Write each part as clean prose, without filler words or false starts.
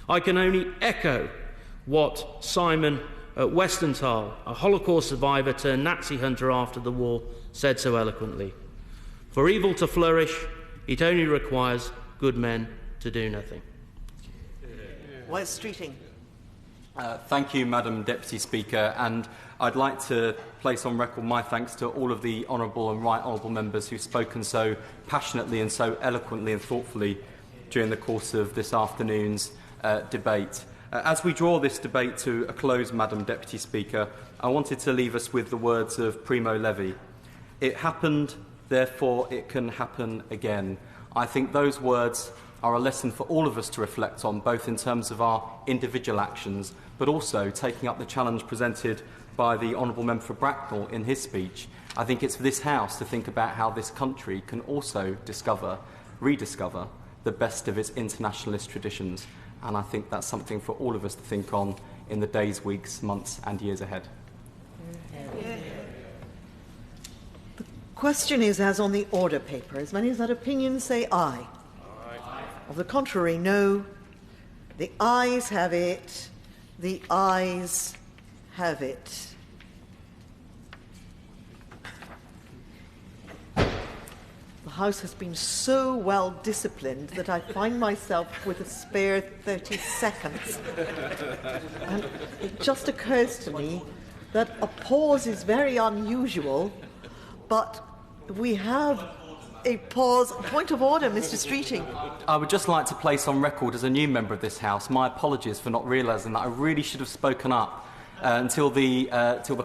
I can only echo what Simon Wiesenthal, a Holocaust survivor turned Nazi hunter after the war, said so eloquently. For evil to flourish, it only requires good men to do nothing. Wes Streeting. Thank you, Madam Deputy Speaker, and I'd like to place on record my thanks to all of the honourable and right honourable members who've spoken so passionately and so eloquently and thoughtfully during the course of this afternoon's debate. As we draw this debate to a close, Madam Deputy Speaker, I wanted to leave us with the words of Primo Levi. It happened, therefore it can happen again. I think those words are a lesson for all of us to reflect on, both in terms of our individual actions, but also taking up the challenge presented by the Honourable Member for Bracknell in his speech. I think it's for this House to think about how this country can also rediscover the best of its internationalist traditions. And I think that's something for all of us to think on in the days, weeks, months and years ahead. The question is as on the order paper. As many as that opinion say aye. Aye. Of the contrary, no. The ayes have it. The ayes have it. The House has been so well disciplined that I find myself with a spare 30 seconds. And it just occurs to me that a pause is very unusual, but we have a pause. Point of order, Mr. Streeting. I would just like to place on record as a new member of this House my apologies for not realising that I really should have spoken up until the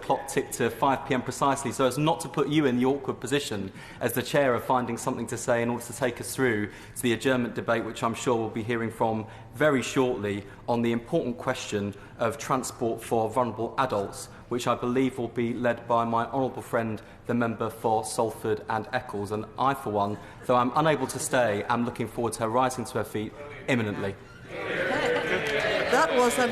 clock ticked to 5 p.m. precisely, so as not to put you in the awkward position as the chair of finding something to say in order to take us through to the adjournment debate, which I'm sure we'll be hearing from very shortly, on the important question of transport for vulnerable adults, which I believe will be led by my honourable friend, the member for Salford and Eccles. And I, for one, though I'm unable to stay, am looking forward to her rising to her feet imminently. That was an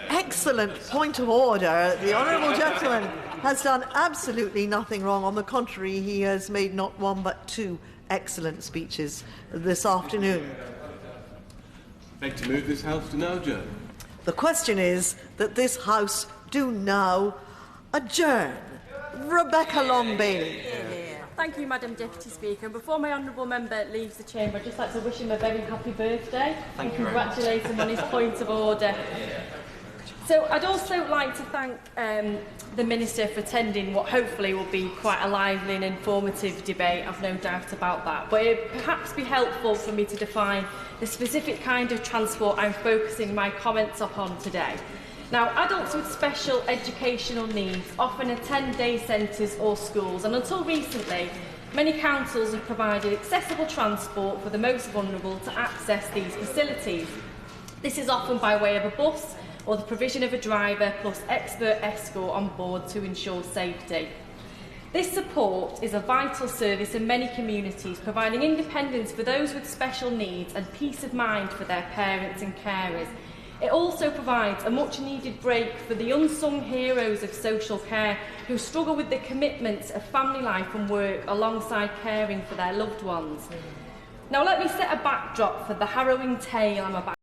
excellent point of order. The honourable gentleman has done absolutely nothing wrong. On the contrary, he has made not one but two excellent speeches this afternoon. I beg to move this House to now adjourn. The question is that this House do now adjourn. Rebecca Long-Bailey. Thank you, Madam Deputy Speaker. Before my honourable member leaves the chamber, I'd just like to wish him a very happy birthday and congratulate him on his point of order. So I'd also like to thank the Minister for attending what hopefully will be quite a lively and informative debate. I've no doubt about that. But it would perhaps be helpful for me to define the specific kind of transport I'm focusing my comments upon today. Now, adults with special educational needs often attend day centres or schools, and until recently, many councils have provided accessible transport for the most vulnerable to access these facilities. This is often by way of a bus or the provision of a driver plus expert escort on board to ensure safety. This support is a vital service in many communities, providing independence for those with special needs and peace of mind for their parents and carers. It also provides a much-needed break for the unsung heroes of social care who struggle with the commitments of family life and work alongside caring for their loved ones. Now, let me set a backdrop for the harrowing tale I'm about